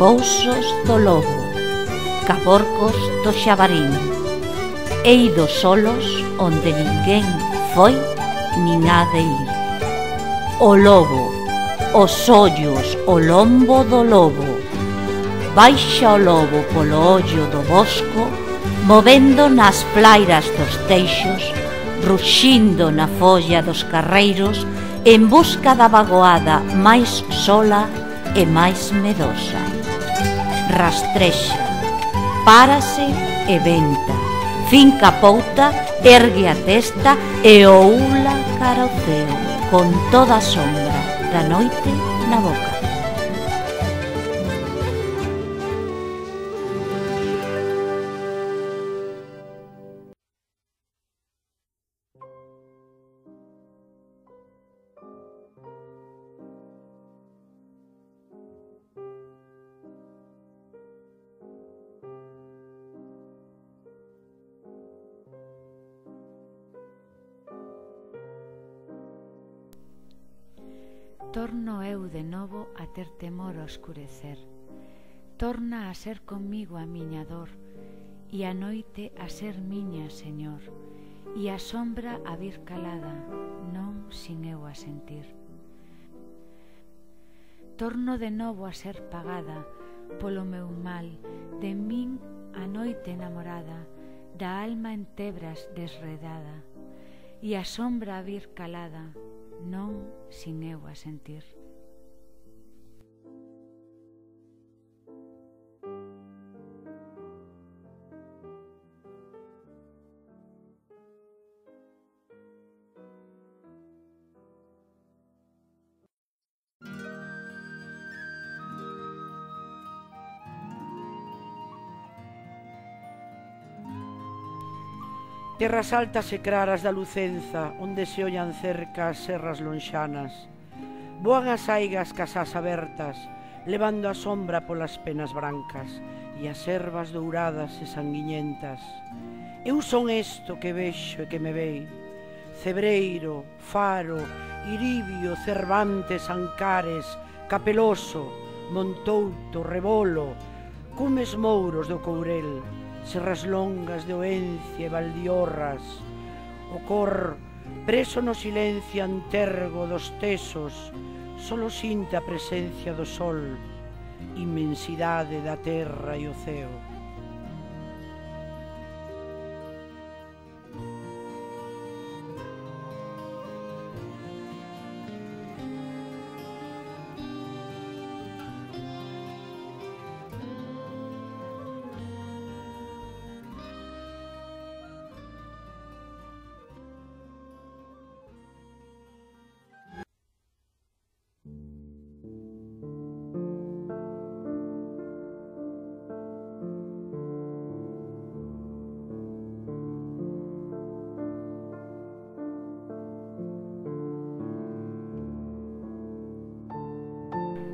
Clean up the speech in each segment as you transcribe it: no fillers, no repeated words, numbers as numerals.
Pousos do Lobo, Caborcos do Xabarín, eidos solos onde ninguén foi nin ha de ir. O lobo, os ollos, o lombo do lobo, baixa o lobo polo ollo do bosco, movendo nas plairas dos teixos, ruxindo na folla dos carreiros, en busca da vagoada máis sola e máis medosa. Rastrexa, párase e venta, finca a pouta, ergue a testa e oula cara ao ceo, con toda a sombra da noite na boca. Torno eu de novo a ter temor ao escurecer. Torna a ser comigo a miña dor, e a noite a ser miña, Señor, e a sombra a vir calada, non sin eu a sentir. Torno de novo a ser pagada polo meu mal, de min a noite enamorada, da alma en tebras desredada, e a sombra a vir calada, non sin eu a sentir. Terras altas e claras da Lucenza, onde se ollan cerca as serras lonxanas. Voan as aigas casas abertas, levando a sombra polas penas brancas e as ervas douradas e sanguiñentas. Eu son esto que vexo e que me vei: Cebreiro, Faro, Iribio, Cervantes, Ancares, Capeloso, Montouto, Rebolo, cumes mouros do Courel, serras longas de Oencia e Valdiorras, o cor preso no silencio antergo dos tesos, solo sinte a presencia do sol, inmensidade da terra e o ceo.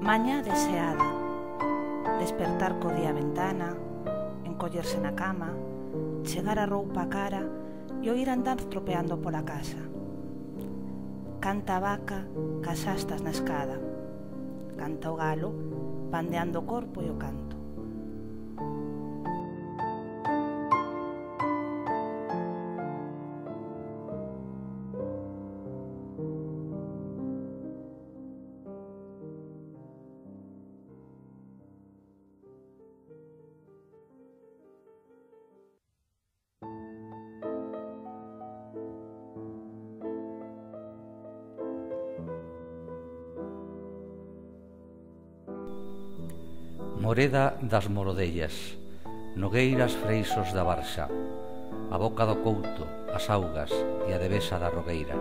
Mañá deseada, despertar co día a ventana, encollerse na cama, chegar a roupa a cara e oír andar tropeando pola casa. Canta a vaca cas astas na escada, canta o galo pandeando o corpo e o canto. Moreda das Morodellas, Nogueiras Freixos da Barxa, a boca do Couto, as augas e a devesa da Rogueira,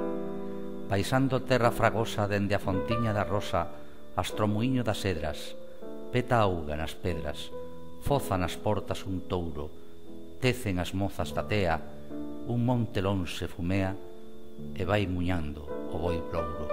paisando terra fragosa dende a fontiña da Rosa astro muiño das Edras, peta auga nas pedras, foza nas portas un touro, tecen as mozas da tea, un montelón se fumea e vai muñando o boi plouro.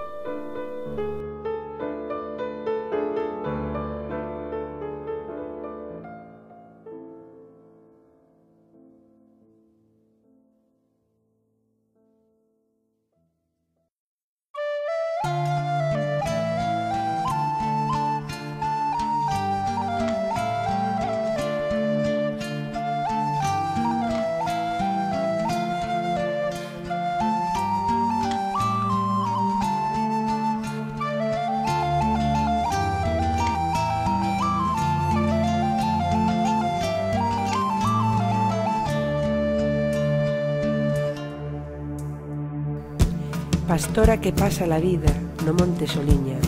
Pastora que pasa la vida no monte soliña,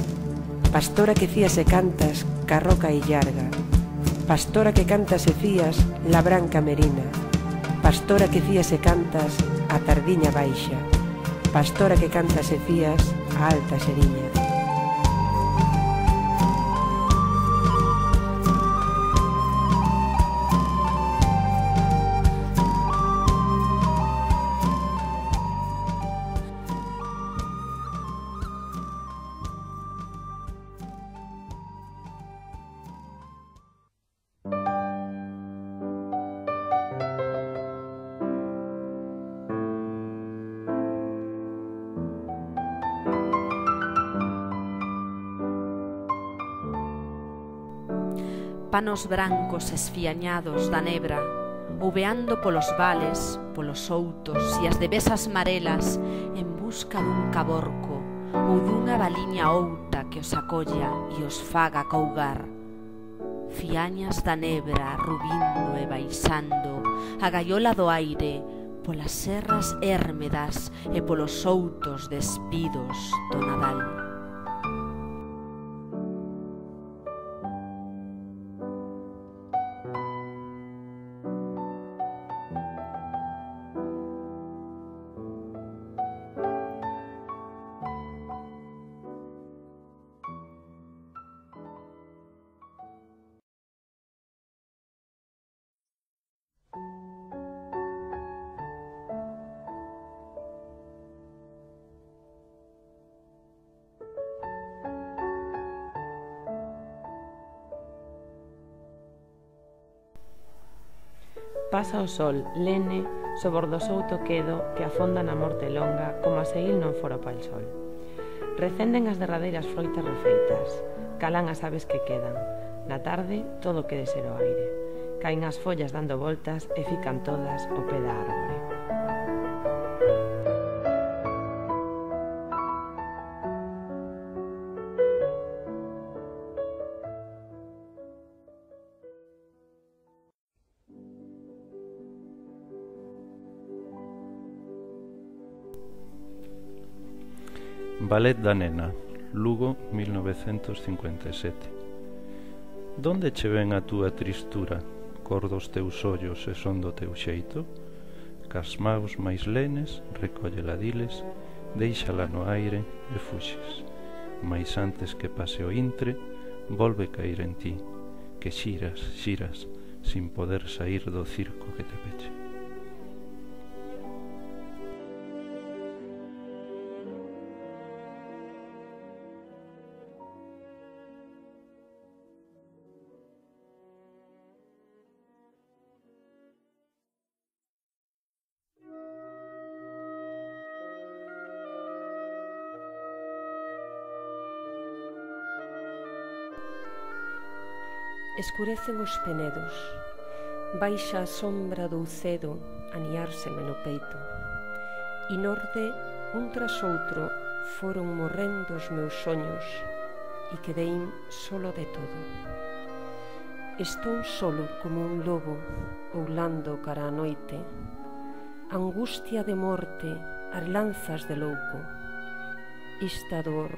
pastora que fías e cantas ca roca illarga, pastora que cantas e fías la branca merina, pastora que fías e cantas a tardiña baixa, pastora que cantas e fías a alta xeriña. Panos brancos esfiañados da nebra, ouveando polos vales, polos outos e as devesas marelas en busca dun caborco ou dunha baliña outa que os acolla e os faga cougar. Fiañas da nebra rubindo e baixando a gaiola do aire polas serras érmedas e polos outos despidos do Nadal. Pasa o sol, lene, sobre do souto quedo que afonda na morte longa como a se il non fora pal sol. Recenden as derradeiras froitas refeitas, calan as aves que quedan. Na tarde todo quede ser o aire. Caen as follas dando voltas e fican todas ao pé da árbore. Ballet da nena, Lugo, 1957. Donde che ven a túa tristura, cor dos teus ollos e son do teu xeito? Cas maus máis lenes, recóllela diles, deixala no aire e fuxes. Mais antes que pase o intre, volve caer en ti, que xiras, xiras, sin poder sair do circo que te peche. Escurecen os penedos, baixa a sombra do ucedo aniárseme no peito, e norde, un tras outro, foron morrendo os meus soños, e quedein solo de todo. Estou solo como un lobo, oulando cara a noite, angustia de morte, as lanzas de louco. Ista dor,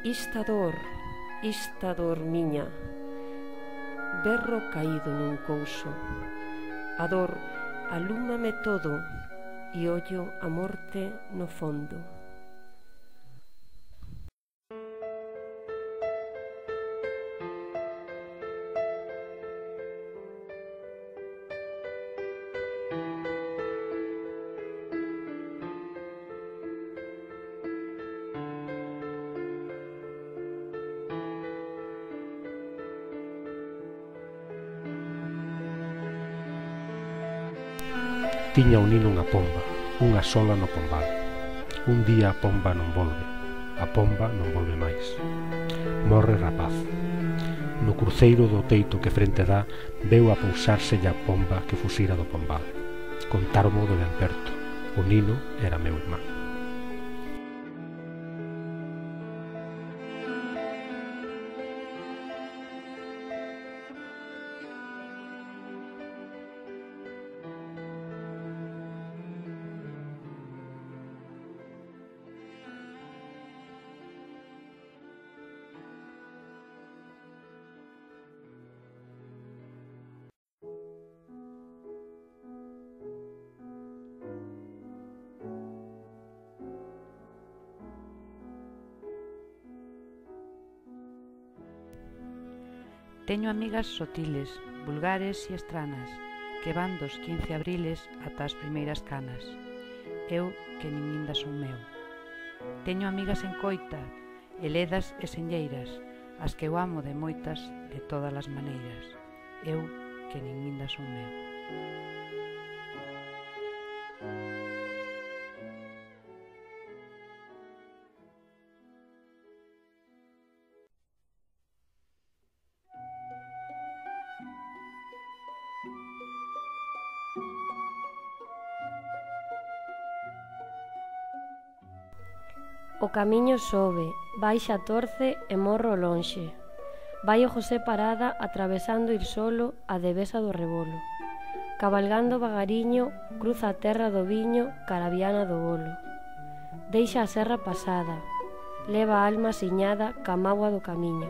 ista dor, ista dor miña, berro caído nun couso. A dor alúmame todo e ollo a morte no fondo. Tiña un nino unha pomba, unha sola no pombal. Un día a pomba non volve máis. Morre rapaz. No cruceiro do teito que frente dá, veu a pousárselle a pomba que fuxira do pombal. Contáromo de ben perto. O nino era meu irmán. Teño amigas sotiles, vulgares e estranas, que van dos 15 abriles ata as primeiras canas. Eu, que nin inda son meu. Teño amigas en coita, e ledas e senlleiras, as que eu amo de moitas, de todas as maneiras. Eu, que nin inda son meu. O camiño sobe, baixa torce e morro lonxe. Vai o José Parada atravesando ir solo a devesa do Rebolo. Cabalgando vagariño, cruza a terra do viño cara a Viana do Bolo. Deixa a serra pasada, leva a alma siñada ca mágoa do camiño.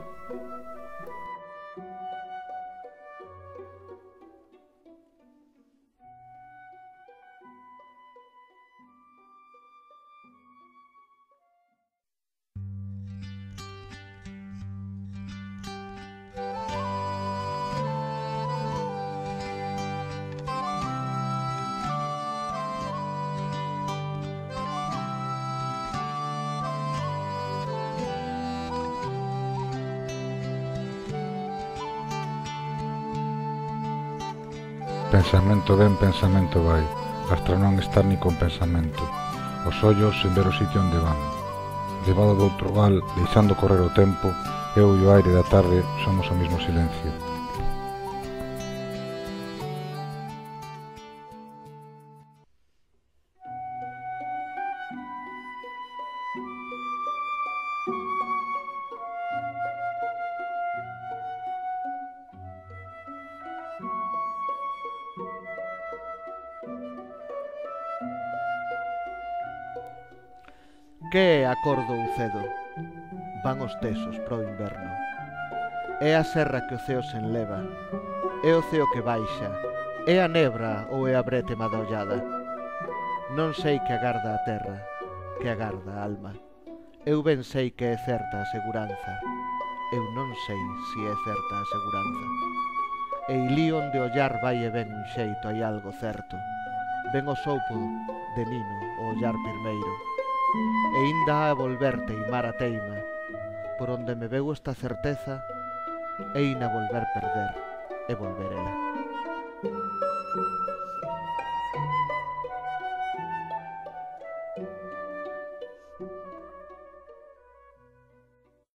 Pensamento ven, pensamento vai, hasta non estar ni con pensamento, os ollos sen ver o sitio onde van. Levado do outro gal, deixando correr o tempo, eu e o aire da tarde somos o mismo silencio. Que é a cor do Ucedo? Van os tesos pro inverno. É a serra que o ceo se enleva, é o ceo que baixa, é a nebra ou é a brétema da ollada. Non sei que agarda a terra, que agarda a alma. Eu ben sei que é certa a seguranza, eu non sei se é certa a seguranza. E ilí onde ollar vai e ven un xeito, hai algo certo. Ven o soupo de nino, o ollar primeiro. E inda a volverte imar a teima, por onde me veu esta certeza, e ina volver perder e volver ela.